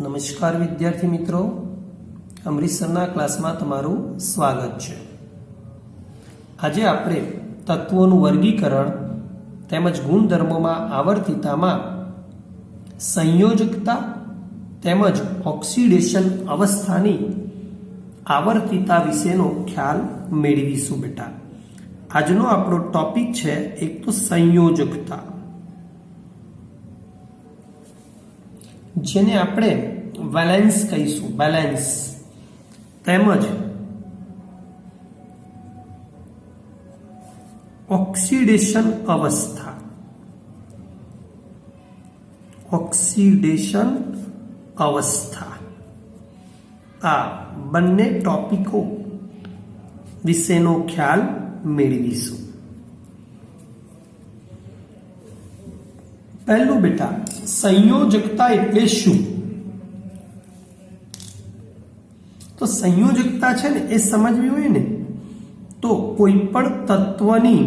નમસ્કાર વિદ્યાર્થી મિત્રો, અમૃતસરના ક્લાસમાં તમારું સ્વાગત છે। આજે આપણે તત્વોનું વર્ગીકરણ તેમજ ગુણધર્મોમાં આવર્તિતામાં સંયોજકતા તેમજ ઓક્સિડેશન અવસ્થાની આવર્તિતા વિશેનો ખ્યાલ મેળવીશું બેટા। આજનો આપણો ટોપિક છે એક તો સંયોજકતા, જેને આપણે વેલેન્સ કહીશું, બેલેન્સ, તેમજ ઓક્સિડેશન અવસ્થા, ઓક્સિડેશન અવસ્થા, આ બંને ટોપિકો વિશેનો ખ્યાલ મેળવીશું। પહેલું બેટા, સંયોજકતા એટલે શું? તો સંયોજકતા છે ને એ સમજવી હોય ને તો કોઈ પણ તત્વની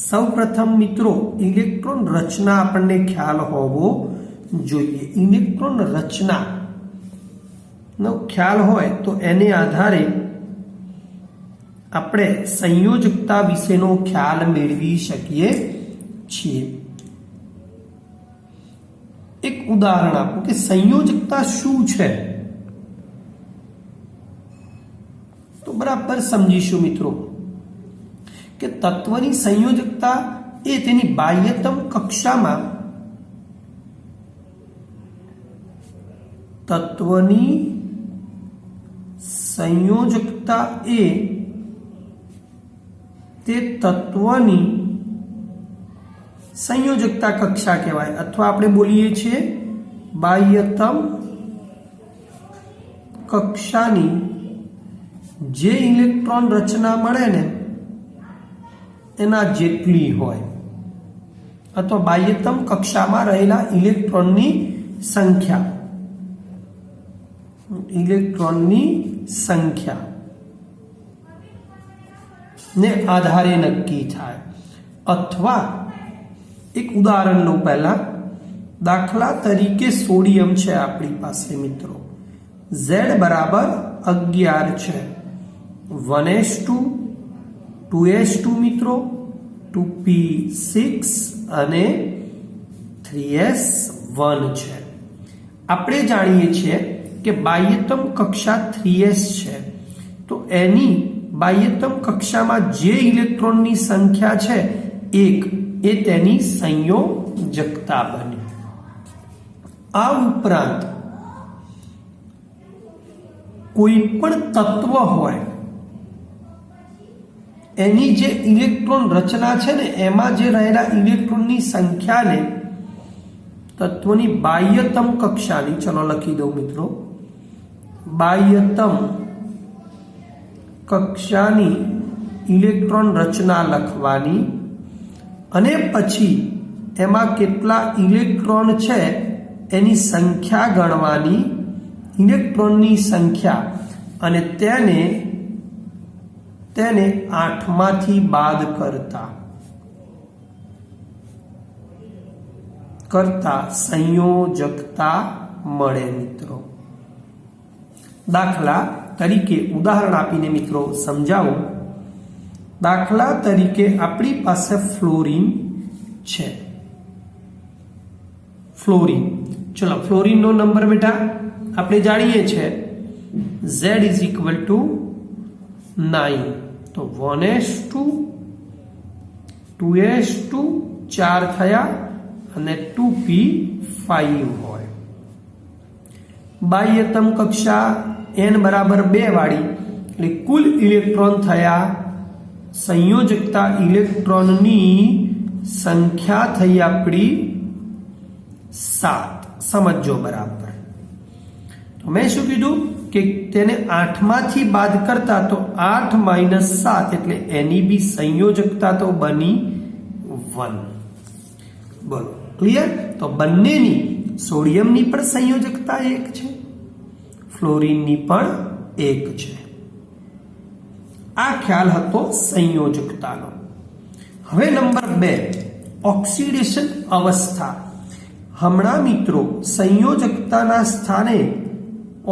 સૌપ્રથમ મિત્રો ઇલેક્ટ્રોન રચના આપણને ખ્યાલ હોવો જોઈએ। ઇલેક્ટ્રોન રચના નો ખ્યાલ હોય તો એને આધારે આપણે સંયોજકતા વિશેનો ખ્યાલ મેળવી શકીએ છીએ। એક ઉદાહરણ આપો કે સંયોજકતા શું છે, તો બરાબર સમજીશું મિત્રો કે તત્વની સંયોજકતા એ તેની બાહ્યતમ કક્ષામાં તત્વની સંયોજકતા એ તે તત્વની સંયોજકતા કક્ષા કહેવાય, અથવા આપણે બોલીએ છીએ બાહ્યતમ કક્ષાની જે ઇલેક્ટ્રોન રચના મળે ને એના જેટલી હોય, અથવા બાહ્યતમ કક્ષામાં રહેલા ઇલેક્ટ્રોનની સંખ્યા, ઇલેક્ટ્રોનની સંખ્યા ને આધારે નક્કી થાય। અથવા એક ઉદાહરણ લો પહેલા, દાખલા તરીકે સોડિયમ છે આપણી પાસે મિત્રો, Z બરાબર 11 છે, 1s2 2s2 મિત્રો, 2p6 અને 3s1 છે। આપણે જાણીએ છીએ કે બાહ્યતમ કક્ષા 3s છે, તો એની બાહ્યતમ કક્ષામાં જે ઇલેક્ટ્રોનની સંખ્યા છે 1 એ તેની સંયોજકતા બની। આ ઉપરાંત કોઈ પણ તત્વ હોય એની જે ઇલેક્ટ્રોન રચના છે ને એમાં જે રહેલા ઇલેક્ટ્રોનની સંખ્યાને તત્વની બાહ્યતમ કક્ષાની, ચલો લખી દઉં મિત્રો, બાહ્યતમ કક્ષાની ઇલેક્ટ્રોન રચના લખવાની અને પછી એમાં કેટલા ઇલેક્ટ્રોન છે એની સંખ્યા ગણવાની, ઇલેક્ટ્રોનની સંખ્યા, અને તેને 8 માંથી બાદ કરતા સંયોજકતા મળે મિત્રો। દાખલા તરીકે ઉદાહરણ આપીને મિત્રો સમજાવો। દાખલા તરીકે આપણી પાસે ફ્લોરિન છે, ફ્લોરિન, ચલો ફ્લોરિનનો નંબર બેટા આપણે જાણીએ છીએ Z = 9, તો 1s2 2s2 4 થયા અને 2p5 હોય। બાહ્યતમ કક્ષા n બરાબર 2 વાળી, એટલે કુલ ઇલેક્ટ્રોન થયા, સંયોજકતા ઇલેક્ટ્રોનની સંખ્યા થઈ આપણી 7। સમજો બરાબર। તો મેં શું કીધું કે તેને 8 માંથી બાદ કરતા, તો 8 - 7 એટલે એની બી સંયોજકતા તો બની 1। બોલો ક્લિયર? તો બંનેની, સોડિયમની પણ સંયોજકતા 1 છે, ફ્લોરિનની પણ 1 છે। આ ખ્યાલ હતો સંયોજકતાનો। હવે નંબર 2, ઓક્સિડેશન અવસ્થા। હમણાં મિત્રો સંયોજકતાના સ્થાને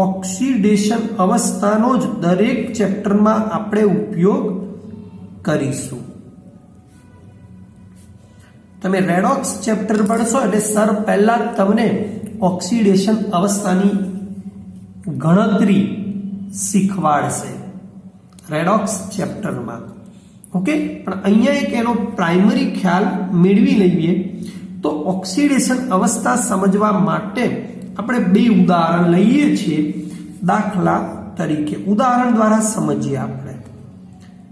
ઓક્સિડેશન અવસ્થાનો જ દરેક ચેપ્ટરમાં આપણે ઉપયોગ કરીશું. તમે રેડોક્સ ચેપ્ટર ભણશો એટલે સર પહેલા તમને ઓક્સિડેશન અવસ્થાની ગણતરી શીખવાડશે રેડોક્સ ચેપ્ટરમાં. ઓકે, પણ અહીંયા એક એનો પ્રાઇમરી ખ્યાલ મેળવી લઈએ. તો ઓક્સિડેશન અવસ્થા સમજવા માટે આપણે બે ઉદાહરણ લઈએ છીએ. દાખલા તરીકે ઉદાહરણ દ્વારા સમજીએ. આપણે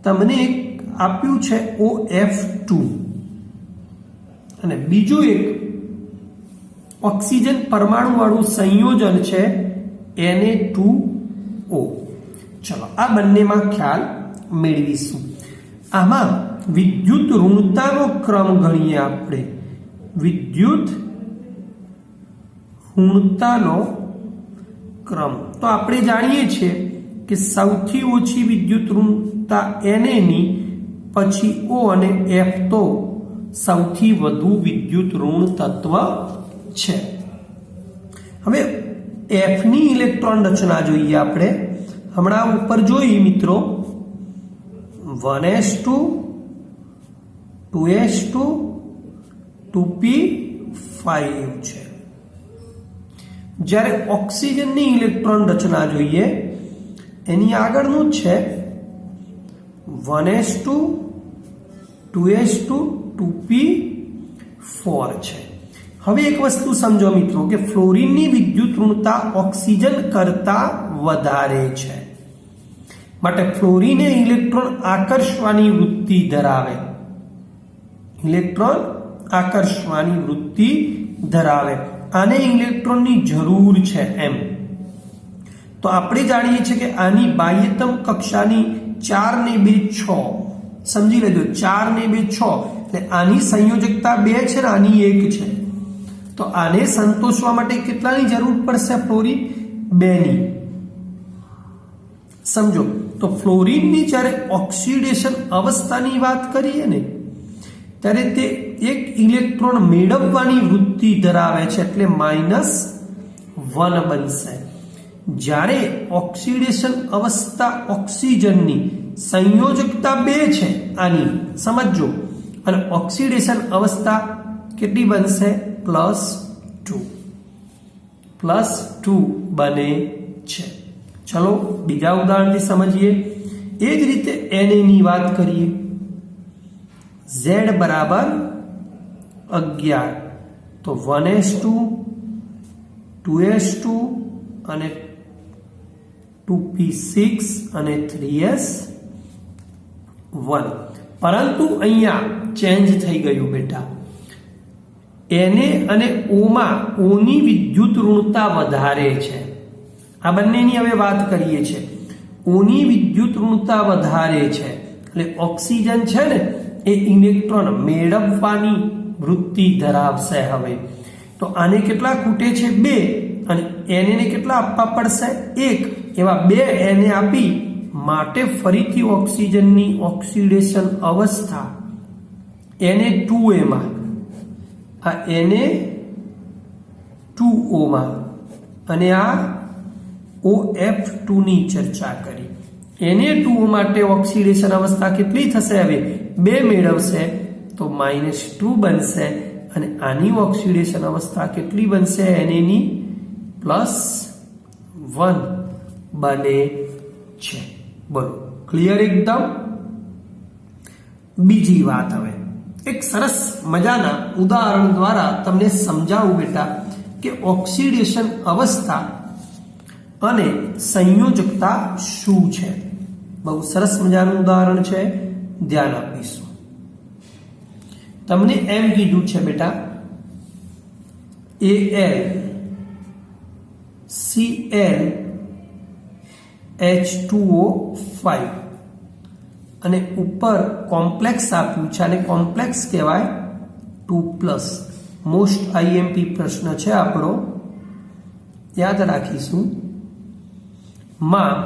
તમને એક આપ્યું છે OF2 અને બીજું એક ઓક્સિજન પરમાણુ વાળું સંયોજન છે Na2O. ચલો આ બંનેમાં ખ્યાલ મેળવીશું. આમાં વિદ્યુત ઋણતાનો ક્રમ ગણીએ આપણે. વિદ્યુત ઋણતાનો ક્રમ તો આપણે જાણીએ છીએ કે સૌથી ઓછી વિદ્યુત ઋણતા Na ની, પછી O અને F તો સૌથી વધુ વિદ્યુત ઋણ તત્વ છે. હવે F ની ઇલેક્ટ્રોન રચના જોઈએ આપણે. હમણાં ઉપર જોઈ મિત્રો 1s2 2s2 2p5 છે. જ્યારે ઓક્સિજનની ઇલેક્ટ્રોન રચના જોઈએ એની આગળનું છે 1s2 2s2 2p4 છે. હવે એક વસ્તુ સમજો મિત્રો કે ફ્લોરિનની વિદ્યુત ઋણતા ઓક્સિજન કરતા વધારે છે, માટે ફ્લોરિને ઇલેક્ટ્રોન આકર્ષવાની વૃત્તિ ધરાવે. ઇલેક્ટ્રોન આકર્ષવાની વૃત્તિ ધરાવે. આને ઇલેક્ટ્રોનની જરૂર છે એમ. તો આપણે જાણીએ છીએ કે આની બાહ્યતમ કક્ષાની 4 ને 2 6. સમજી લેજો 4 ને 2 6 એટલે આની સંયોજકતા 2 છે ને આની 1 છે. તો આને સંતોષવા માટે કેટલાની જરૂર પડશે? ફ્લોરિન 2 ની. સમજો તો ફ્લોરિનની જ્યારે ઓક્સિડેશન અવસ્થાની વાત કરીએ ને ત્યારે તે એક ઇલેક્ટ્રોન મેળવવાની વૃત્તિ ધરાવે છે એટલે -1 બનશે. જ્યારે ઓક્સિડેશન અવસ્થા ઓક્સિજનની સંયોજકતા 2 છે આની, સમજો, અને ઓક્સિડેશન અવસ્થા કેટલી બનશે? +2 બને છે. ચલો બીજા ઉદાહરણથી સમજીએ. એ જ રીતે Na ની વાત કરીએ. Z બરાબર 11 તો 1s2 2s2 અને 2p6 અને 3s1. પરંતુ અહીંયા ચેન્જ થઈ ગયું બેટા. Na અને O માં O ની વિદ્યુત ઋણતા વધારે છે. આ બંનેની હવે વાત કરીએ છીએ. O ની વિદ્યુત ઋણતા વધારે છે એટલે ઓક્સિજન છે ને એ ઇલેક્ટ્રોન મેળવવાની વૃત્તિ ધરાવશે. હવે તો આને કેટલા ખૂટે છે? 2 અને Na ને કેટલા આપવા પડશે? 1. એવા 2 Na આપી માટે ફરીથી ઓક્સિજનની ઓક્સિડેશન અવસ્થા Na2A માં, આ Na2O માં અને આ OF2 ની ચર્ચા કરી. Na2O માટે ઓક્સિડેશન અવસ્થા કેટલી થશે? હવે 2 મેળવશે તો -2 બનશે અને આની ઓક્સિડેશન અવસ્થા કેટલી બનશે? Na ની +1 બને છે. બોલો, ક્લિયર એકદમ? બીજી વાત હવે એક સરસ મજાના ઉદાહરણ દ્વારા તમને સમજાવું બેટા કે ઓક્સિડેશન અવસ્થા અને સંયોજકતા શું છે. બહુ સરસ મજાનું ઉદાહરણ છે, ધ્યાન આપીશું. તમને એમ કીધું છે બેટા AlClH2O5 અને ઉપર કોમ્પ્લેક્સ આપ્યું છે અને કોમ્પ્લેક્સ કહેવાય 2+. મોસ્ટ IMP પ્રશ્ન છે આપણો, યાદ રાખીશું. માં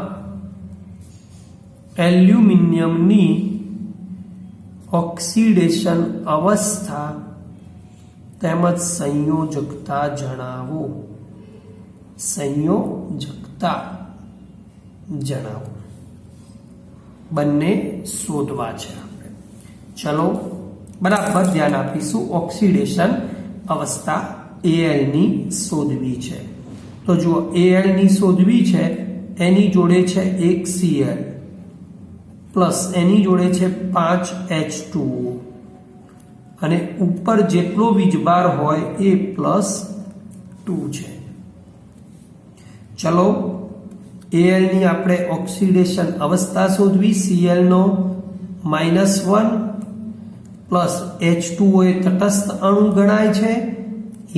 એલ્યુમિનિયમની ઓક્સિડેશન અવસ્થા તેમજ સંયોજકતા જણાવો. સંયોજકતા જણાવો. બંને શોધવા છે આપણે. ચલો બરાબર ધ્યાન આપીશું. ઓક્સિડેશન અવસ્થા Al ની શોધવી છે. તો જુઓ, Al ની શોધવી છે, એની જોડે છે એક Cl પ્લસ એની જોડે છે 5H2O અને ઉપર જેટલો વીજભાર હોય એ +2 છે. ચલો Al ની આપણે ઓક્સિડેશન અવસ્થા શોધવી. Cl નો -1 પ્લસ H2O એ તટસ્થ અણુ ગણાય છે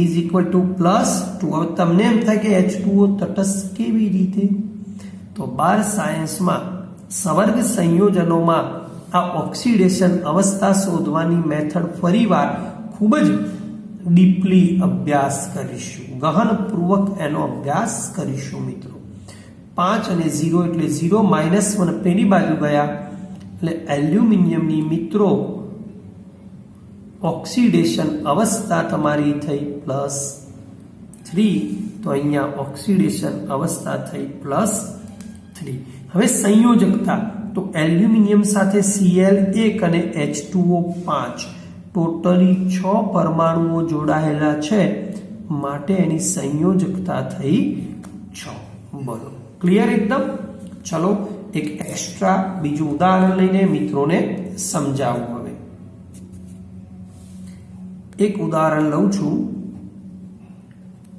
ઇઝ ઇક્વલ ટુ +2. હવે તમને એમ થાય કે H2O તટસ્થ કેવી રીતે? તો 12 સાયન્સમાં સવર્ગ સંયોજનોમાં આ ઓક્સિડેશન અવસ્થા શોધવાની મેથડ ફરીવાર ખૂબ જ ડીપલી અભ્યાસ કરીશું. ગહનપૂર્વક એનો અભ્યાસ કરીશું મિત્રો. 5 અને 0 એટલે 0 -1 પેલી બાજુ ગયા એટલે એલ્યુમિનિયમની મિત્રો ઓક્સિડેશન અવસ્થા તમારી થઈ +3. તો અહીંયા ઓક્સિડેશન અવસ્થા થઈ +3. હવે સંયોજકતા, તો એલ્યુમિનિયમ સાથે Cl1 અને H2O 5 ટોટલી 6 પરમાણુઓ જોડાયેલા છે, માટે એની સંયોજકતા થઈ 6. બોલો, ક્લિયર એકદમ? ચલો એક એક્સ્ટ્રા બીજું ઉદાહરણ લઈને મિત્રોને સમજાવું. હવે એક ઉદાહરણ લઉં છું.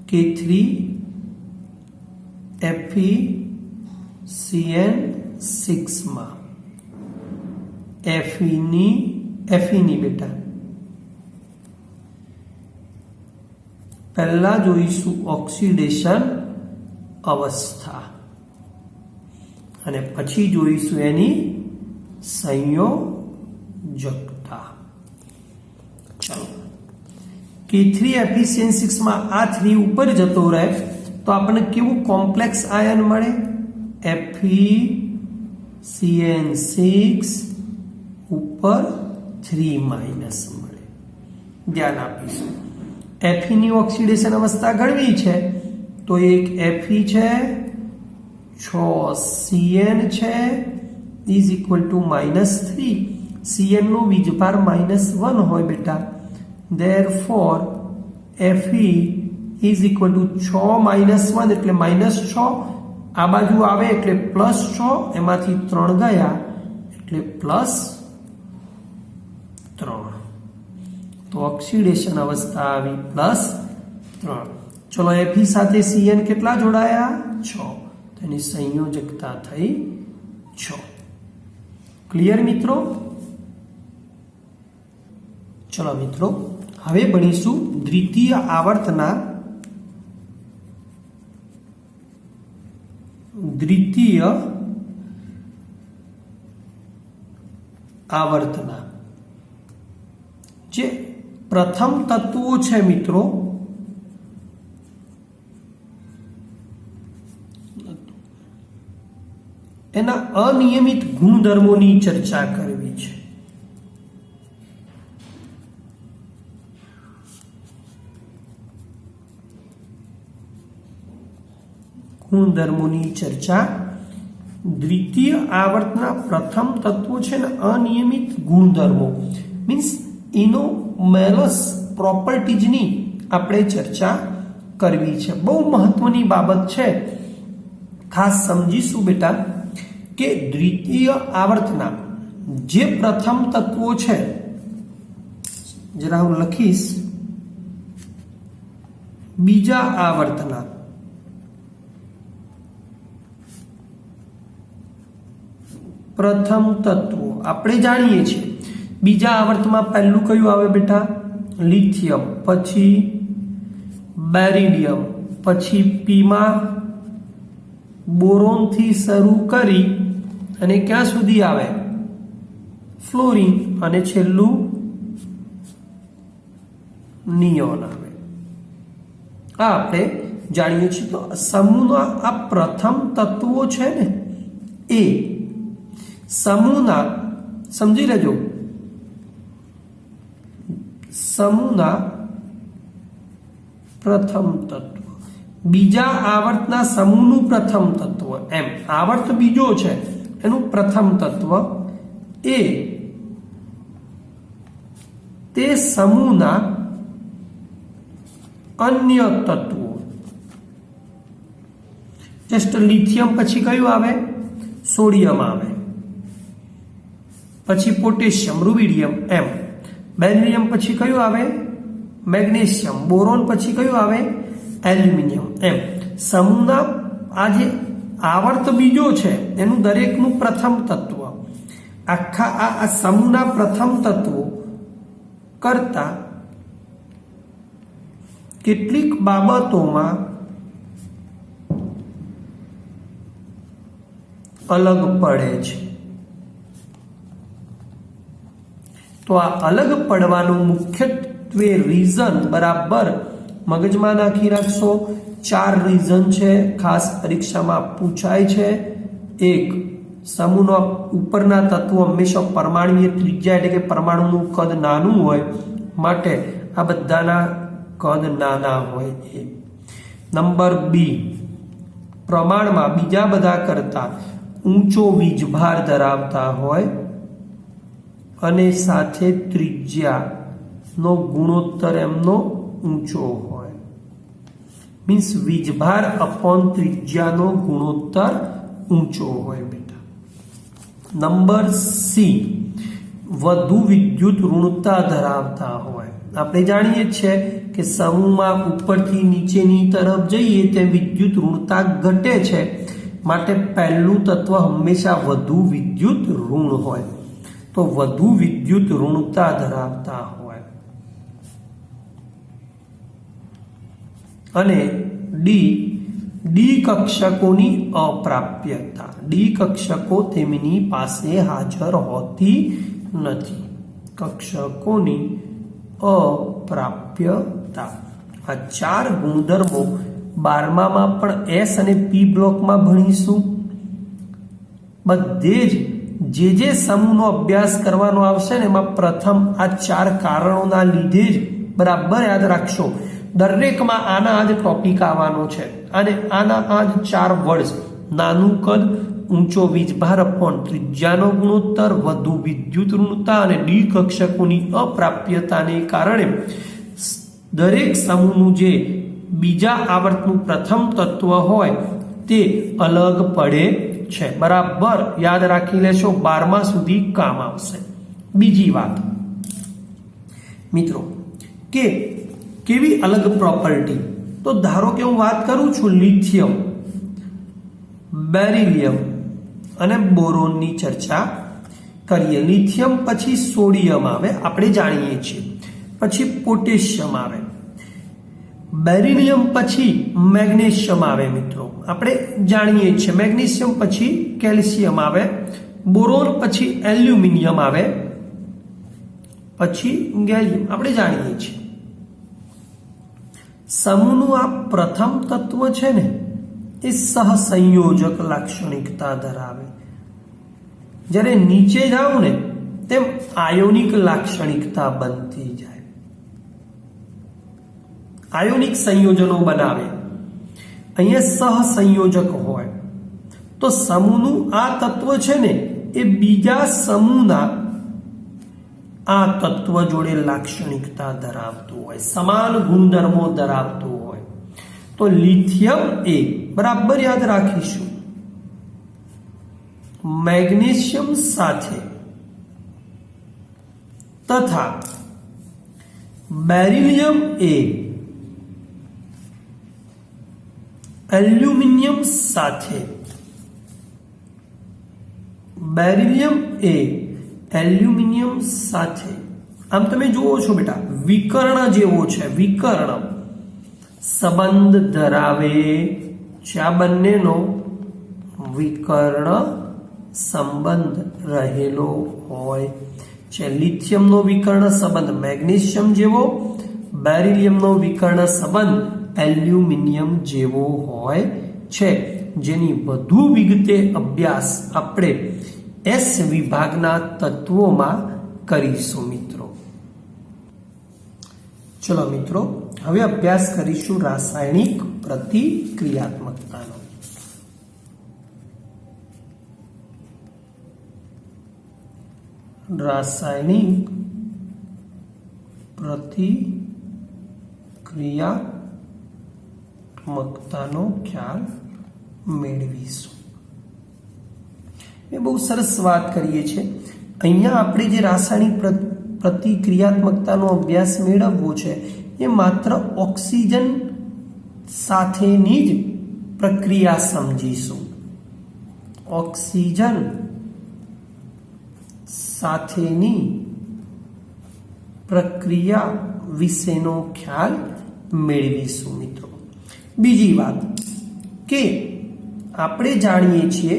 K3FeCN6 માં Fe ની બેટા પહેલા જોઈશું ઓક્સિડેશન અવસ્થા અને પછી જોઈશું એની સંયોજકતા. ચલો K3FeCN6 માં આ 3 ઉપર જતો રહે તો આપણને કેવું કોમ્પ્લેક્સ આયન મળે? FeCN6 ઉપર 3 માઇનસ મળે. ધ્યાન આપીશું. Fe ની ઓક્સિડેશન અવસ્થા ગણવી છે તો એક Fe છે, 6 Cn છે ઇઝ ઇક્વલ ટુ -3. Cn નો વીજભાર -1 હોય બેટા. Therefore Fe is equal to 6 -1 એટલે -6. આ બાજુ આવે એટલે +6, એમાંથી 3 ગયા એટલે +3. તો ઓક્સિડેશન અવસ્થા આવી +3. ચલો Fe સાથે Cn કેટલા જોડાયા? 6. તો એની સંયોજકતા થઈ 6. ક્લિયર મિત્રો? ચલો મિત્રો હવે ભણીશું દ્વિતીય આવર્તના જે પ્રથમ તત્વો છે મિત્રો એના અનિયમિત ગુણધર્મોની ચર્ચા કરવી છે. ગુણધર્મોની ચર્ચા. દ્વિતીય આવર્તના પ્રથમ તત્વો છે ને અનિયમિત ગુણધર્મો મીન્સ ઇનોમેલસ પ્રોપર્ટીઝની આપણે ચર્ચા કરવી છે. બહુ મહત્વની બાબત છે, ખાસ સમજીશું બેટા કે દ્વિતીય આવર્તના જે પ્રથમ તત્વો છે, જરા હું લખીશ, બીજા આવર્તના પ્રથમ તત્વો આપણે જાણીએ છીએ. બીજા આવર્તમાં પહેલું કયું આવે બેટા? લિથિયમ, પછી બેરિડિયમ, પછી પીમાં બોરોન થી શરૂ કરી અને ક્યાં સુધી આવે? ફ્લોરિન, અને છેલ્લું નિયોન આવે. આ આપણે જાણીએ છીએ. તો સમૂહના આ પ્રથમ તત્વો છે ને એ સમૂહના, સમજી લેજો, સમૂહના પ્રથમ તત્વ, બીજા આવર્તના સમૂહનું પ્રથમ તત્વ, એમ આવર્ત બીજો છે એનું પ્રથમ તત્વ એ તે સમૂહના અન્ય તત્વો. જસ્ટ લિથિયમ પછી કયું આવે? સોડિયમ આવે, પછી પોટેશિયમ, રૂબિડિયમ, એમ. બેરિલિયમ પછી કયું આવે? મેગ્નેશિયમ. બોરોન પછી કયું આવે? એલ્યુમિનિયમ, એમ. સમૂહના આ જે આવર્ત બીજો છે એનું દરેકનું પ્રથમ તત્વ, આખા આ સમૂહના પ્રથમ તત્વો કરતા કેટલીક બાબતોમાં અલગ પડે છે. તો આ અલગ પડવાનું મુખ્યત્વે રીઝન બરાબર મગજમાં નાખી રાખશો. 4 રીઝન છે, ખાસ પરીક્ષામાં પૂછાય છે. એક, સમૂહના ઉપરના તત્વો હંમેશા પરમાણુય ત્રિજ્યા એટલે કે પરમાણુનું કદ નાનું હોય માટે આ બધાના કદ નાના હોય. એ નંબર 2, પ્રમાણમાં બીજા બધા કરતા ઊંચો વીજભાર ધરાવતા હોય અને સાથે ત્રિજ્યાનો ગુણોત્તર એમનો ઊંચો હોય. મીન્સ વીજભાર અપોન ત્રિજ્યાનો ગુણોત્તર ઊંચો હોય બેટા. નંબર સી, વધુ વિદ્યુત ઋણતા ધરાવતા હોય. આપણે જાણીએ છીએ કે સમૂહમાં ઉપરથી નીચેની તરફ જઈએ તેમ વિદ્યુત ઋણતા ઘટે છે, માટે પહેલું તત્વ હંમેશા વધુ વિદ્યુત ઋણ હોય. તો વધુ વિદ્યુત ઋણતા ધરાવતા હોય. અને ડી કક્ષકોની અપ્રાપ્યતા. ડી કક્ષકો તેમની પાસે હાજર હોતી નથી. કક્ષકોની અપ્રાપ્યતા. આ 4 ગુણધર્મો 12માં પણ એસ અને પી બ્લોકમાં ભણીશું. બધે જે સમૂહનો અભ્યાસ કરવાનો આવશે ને એમાં પ્રથમ આ 4 કારણોના લીધે જ બરાબર યાદ રાખશો. દરેકમાં આના જ ટોપિક આવવાનો છે અને આના આ જ 4 વર્ડ્સ: નાનું કદ, ઊંચો વીજભાર અપોન ત્રિજ્યાનો ગુણોત્તર, વધુ વિદ્યુત ઋણતા અને ડી કક્ષકોની અપ્રાપ્યતાને કારણે દરેક સમૂહનું જે બીજા આવર્તનું પ્રથમ તત્વ હોય તે અલગ પડે છે. બરાબર યાદ રાખી લેશો, 12મા સુધી કામ આવશે. બીજી વાત મિત્રો કે કેવી અલગ પ્રોપર્ટી, તો ધારો કે હું વાત કરું છું લિથિયમ, બેરિલિયમ અને બોરોનની ચર્ચા કરીએ. લિથિયમ પછી સોડિયમ આવે, આપણે જાણીએ છીએ. પછી પોટેશિયમ આવે. બેરિલિયમ પછી મેગ્નેશિયમ આવે મિત્રો, આપણે જાણીએ છીએ. મેગ્નેશિયમ પછી કેલ્શિયમ આવે. બોરોન પછી એલ્યુમિનિયમ આવે. પછી ગેલિયમ, આપણે જાણીએ છીએ. સમૂહનું આ પ્રથમ તત્વ છે ને એ સહસંયોજક લાક્ષણિકતા ધરાવે. જ્યારે નીચે જાવ ને તેમ આયોનિક લાક્ષણિકતા બનતી જાય, આયોનિક સંયોજનો બનાવે. અહીંયા સહસંયોજક હોય તો સમૂહનું આ તત્વ છે ને એ બીજા સમૂહના આ તત્વ જોડે લાક્ષણિકતા ધરાવતું હોય, સમાન ગુણધર્મો ધરાવતું હોય. તો લિથિયમ એ બરાબર યાદ રાખીશું મેગ્નેશિયમ સાથે તથા બેરિલિયમ એ એલ્યુમિનિયમ સાથે, બેરિલિયમ એ એલ્યુમિનિયમ સાથે. આમ તમે જુઓ છો બેટા, વિકર્ણ જેવો છે, વિકર્ણ સંબંધ ધરાવે છે. આ બંનેનો વિકર્ણ સંબંધ રહેલો હોય છે. લિથિયમનો વિકર્ણ સંબંધ મેગ્નેશિયમ જેવો, બેરિલિયમનો વિકર્ણ સંબંધ એલ્યુમિનિયમ જેવો હોય છે, જેની વધુ વિગતે અભ્યાસ આપણે એસ વિભાગના તત્વોમાં કરીશું મિત્રો. ચલો મિત્રો, હવે અભ્યાસ કરીશું રાસાયણિક પ્રતિક્રિયાત્મકતાનો. રાસાયણિક પ્રતિક્રિયાત્મકતાનો ખ્યાલ મેળવીશું. એ બહુ સરસ વાત કરીએ છીએ. અહીંયા આપણે જે રાસાયણિક પ્રતિક્રિયાત્મકતાનો અભ્યાસ મેળવવો છે એ માત્ર ઓક્સિજન સાથેની જ પ્રક્રિયા સમજીશું. ઓક્સિજન સાથેની પ્રક્રિયા વિશેનો ખ્યાલ મેળવીશું મિત્રો. બીજી વાત કે આપણે જાણીએ છીએ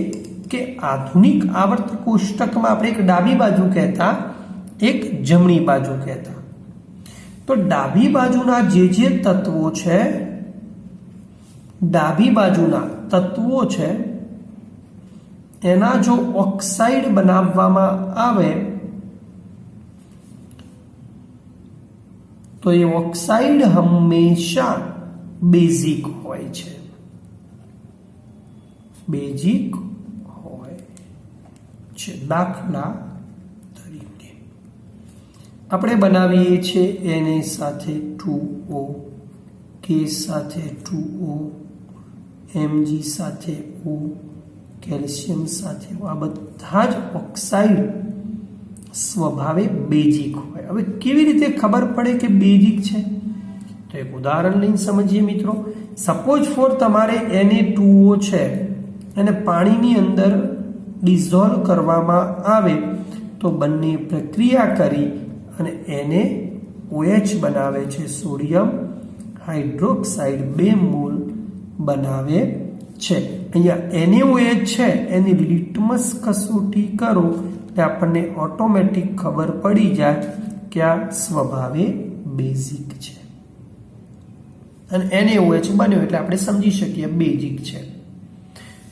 કે આધુનિક આવર્ત કોષ્ટકમાં આપણે એક ડાબી બાજુ કહેતા, એક જમણી બાજુ કહેતા. તો ડાબી બાજુના જે તત્વો છે, ડાબી બાજુના તત્વો છે એના જો ઓક્સાઇડ બનાવવામાં આવે તો એ ઓક્સાઇડ હંમેશા બેઝિક હોય છે. બેઝિક હોય છે. દાખલા તરીકે આપણે બનાવીએ છીએ Na સાથે 2O, K સાથે 2O, Mg સાથે O, કેલ્શિયમ સાથે O. આ બધા જ ઓક્સાઇડ સ્વભાવે બેઝિક હોય. હવે કેવી રીતે ખબર પડે કે બેઝિક છે? તો એક ઉદાહરણ લઈને સમજીએ મિત્રો. સપોઝ ફોર તમારે Na2O છે અને પાણીની અંદર ડિઝોલ્વ કરવામાં આવે તો બંને પ્રક્રિયા કરી અને NaOH બનાવે છે. સોડિયમ હાઇડ્રોક્સાઇડ 2 મોલ બનાવે છે. અહીંયા NaOH છે એની લિટમસ કસોટી કરો એટલે આપણને ઓટોમેટિક ખબર પડી જાય કે આ સ્વભાવે બેઝિક છે. અને NaOH બન્યો એટલે આપણે સમજી શકીએ બેઝિક છે.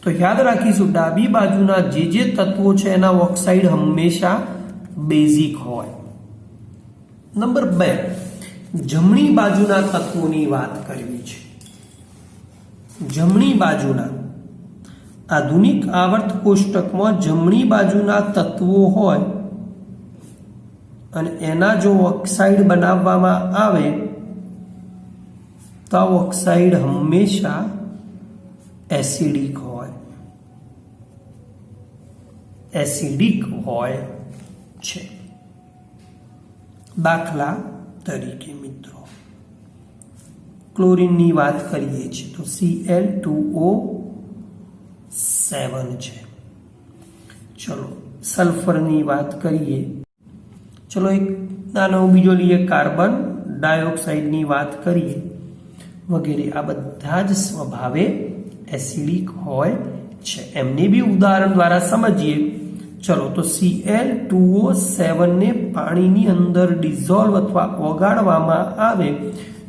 તો યાદ રાખીશું, ડાબી બાજુના જે તત્વો છે એના ઓક્સાઇડ હંમેશા બેઝિક હોય. નંબર 2, જમણી બાજુના તત્વોની વાત કરવી છે. જમણી બાજુના આધુનિક આવર્ત કોષ્ટકમાં જમણી બાજુના તત્વો હોય અને એના જો ઓક્સાઇડ બનાવવામાં આવે તો ઓક્સાઇડ હંમેશા એસિડિક હોય. એસિડિક હોય છે. દાખલા તરીકે મિત્રો ક્લોરીનની વાત કરીએ છીએ તો Cl2O7 છે. ચલો સલ્ફરની વાત કરીએ. ચલો એક નાનો બીજો લઈએ, કાર્બન ડાયોક્સાઇડની વાત કરીએ વગેરે. આ બધા જ સ્વભાવે એસિડિક હોય છે. એમને બી ઉદાહરણ દ્વારા સમજીએ. ચલો તો Cl2O7 ને પાણીની અંદર ડિઝોલ્વ અથવા ઓગાળવામાં આવે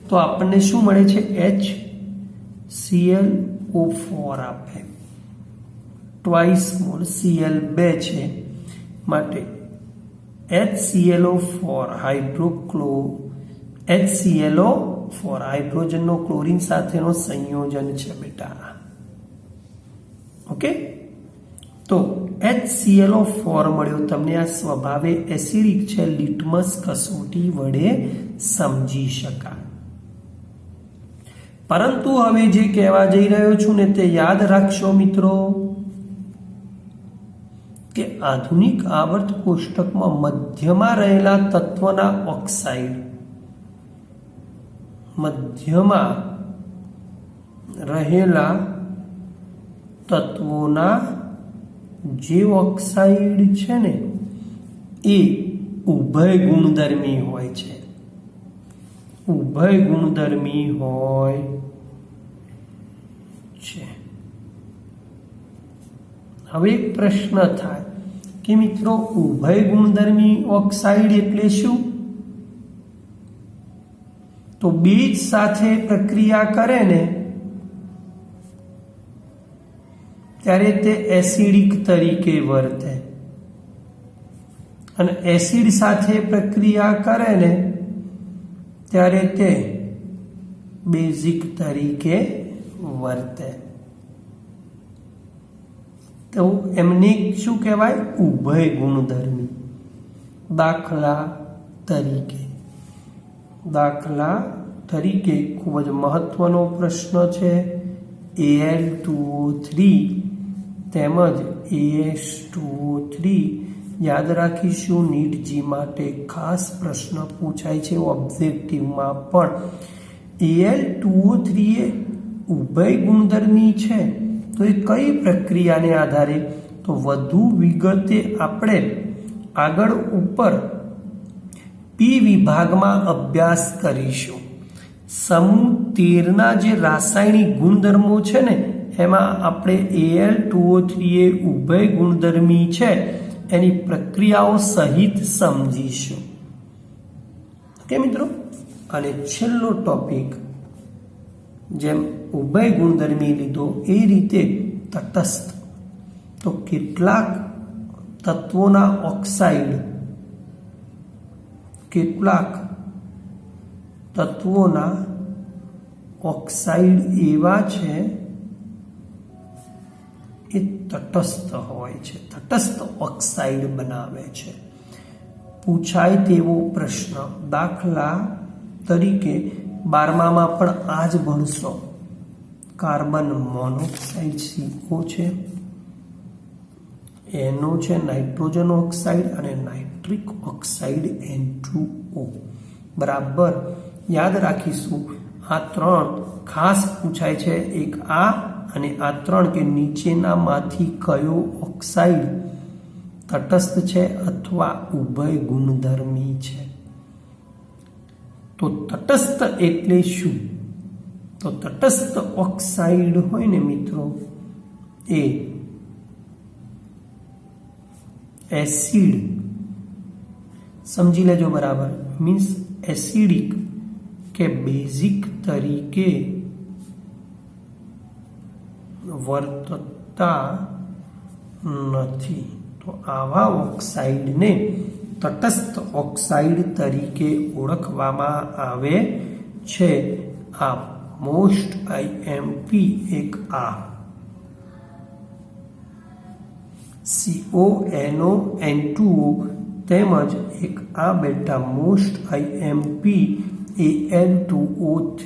તો આપણને શું મળે છે? HClO4 આપે. ટ્વાઇસ મોલ Cl2 છે માટે HClO4 HClO4 હાઇડ્રોજનનો ક્લોરીન સાથેનો સંયોજન છે બેટા. ઓકે, તો HClO4 મળ્યો તમને. આ સ્વભાવે એસિડિક છે. લિટમસ કસોટી વડે સમજી શકાય. પરંતુ હવે જે કહેવા જઈ રહ્યો છું ને તે યાદ રાખશો મિત્રો કે આધુનિક આવર્ત કોષ્ટકમાં મધ્યમાં રહેલા તત્વના ઓક્સાઇડ, મધ્યમાં રહેલા તત્વોના જે ઓક્સાઇડ છે ને એ ઉભય ગુણધર્મી હોય છે. ઉભય ગુણધર્મી હોય છે. હવે એક પ્રશ્ન થાય કે મિત્રો ઉભય ગુણધર્મી ઓક્સાઇડ એટલે શું? તો બીજ સાથે પ્રક્રિયા કરે ને ત્યારે તે એસિડિક તરીકે વર્તે અને એસિડ સાથે પ્રક્રિયા કરે ને ત્યારે તે બેઝિક તરીકે વર્તે. તો એમને શું કહેવાય? ઉભય ગુણધર્મી. દાખલા તરીકે ખૂબ જ મહત્વનો પ્રશ્ન છે. Al2O3 તેમજ AS2O3 યાદ રાખીશું. નીટ જી માટે ખાસ પ્રશ્ન પૂછાય છે ઓબ્જેક્ટિવમાં પણ. Al2O3 એ ઉભય ગુણધર્મી છે તો એ કઈ પ્રક્રિયાને આધારે? તો વધુ વિગતે આપણે આગળ ઉપર પી વિભાગમાં અભ્યાસ કરીશું. સમૂહ 13ના જે રાસાયણિક ગુણધર્મો છે ને એમાં આપણે Al2O3 એ ઉભય ગુણધર્મી છે એની પ્રક્રિયાઓ સહિત સમજીશું. ઓકે મિત્રો. અને છેલ્લો ટોપિક, જેમ ઉભય ગુણધર્મી લીધો એ રીતે તટસ્થ. તો કેટલાક તત્વોના ઓક્સાઇડ એવા છે એ તટસ્થ હોય છે, તટસ્થ ઓક્સાઇડ બનાવે છે. પૂછાય તેવો પ્રશ્ન. દાખલા તરીકે 12મામાં પણ આ જ ભણશો. કાર્બન મોનોક્સાઇડ CO છે, NO છે નાઇટ્રોજન ઓક્સાઇડ, અને નાઇટ્રિક ઓક્સાઇડ N2O. બરાબર યાદ રાખીશું. આ 3 ખાસ પૂછાય છે. એક આ અને આ 3 કે નીચેનામાંથી કયો ઓક્સાઇડ તટસ્થ છે અથવા ઉભય ગુણધર્મી છે? તો તટસ્થ એટલે શું? તો તટસ્થ ઓક્સાઇડ હોય ને મિત્રો એ એસિડ, સમજી લેજો બરાબર, મીન્સ એસિડિક કે બેઝિક તરીકે વર્તતા નથી. તો આવા ઓક્સાઇડને તટસ્થ ઓક્સાઇડ તરીકે ઓળખવામાં આવે છે. આ મોસ્ટ IMP એક આ CO, NO, N2O તેમજ એક આ બેટા most IMP Al2O3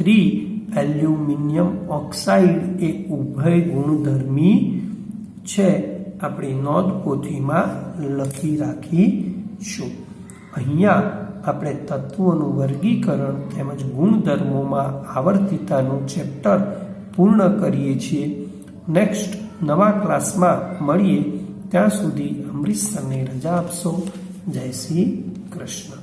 aluminium oxide એ ઉભય ગુણધર્મી છે. આપણી નોંધ પોથીમાં લખી રાખીશું. અહીંયા આપણે તત્વોનું વર્ગીકરણ તેમજ ગુણધર્મોમાં આવર્તિતાનું ચેપ્ટર પૂર્ણ કરીએ છીએ. નેક્સ્ટ નવા ક્લાસમાં મળીએ. ત્યાં સુધી અમરીશ સરને રજા આપશો. જય શ્રી કૃષ્ણ.